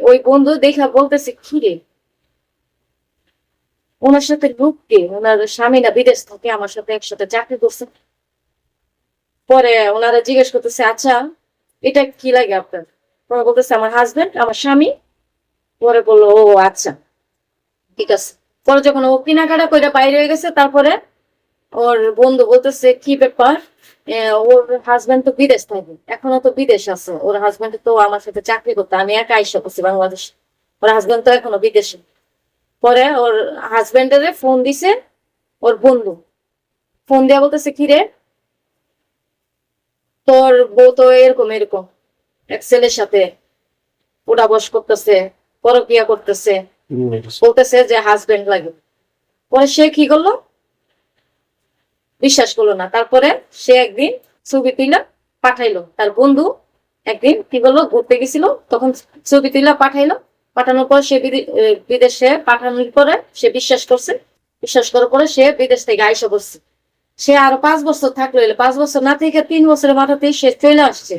ওই বন্ধু দেখা বলতেছে কি রে, ওনার সাথে লোককে, ওনার স্বামী না বিদেশ থাকে, আমার সাথে একসাথে চাকরি করছে। পরে ওনারা জিজ্ঞেস করতেছে, আচ্ছা এটা কি লাগে আপনার? পরে বলতেছে আমার হাজবেন্ড, আমার স্বামী। পরে বললো ও আচ্ছা ঠিক আছে। পরে যখন ও কেনাকাটা করে বাইরে হয়ে গেছে, তারপরে ওর বন্ধু বলতেছে কি ব্যাপার, ওর হাজবেন্ড তো বিদেশ থাকে, এখনো তো বিদেশ আছে, ওর হাজবেন্ড তো আমার সাথে চাকরি করতো, আমি একা আইসা করছি বাংলাদেশ, ওর হাজবেন্ড তো এখনো বিদেশে। পরে ওর হাজবেন্ডের ফোন দিছে ওর বন্ধু, ফোন দিয়া বলতেছে কি রে, তোর বউ তো এরকম এরকম এক ছেলের সাথে উঠা বস করতেছে, পরকিয়া করতেছে, বলতেছে যে হাজবেন্ড লাগে। পরে সে কি করলো, বিশ্বাস করলো না। তারপরে সে একদিন ছবি তুইলা পাঠাইলো, তার বন্ধু একদিন কি করলো, ঘুরতে গেছিল, তখন ছবি তুইলা পাঠাইলো। পাঠানোর পর সে বিদেশে পাঠানোর পরে সে বিশ্বাস করছে, বিশ্বাস করার পরে সে বিদেশ থেকে আইসা করছে। সে আরো 5 বছর থাকলো, 5 বছর না থেকে 3 বছরের মাথাতেই সে চলে আসছে।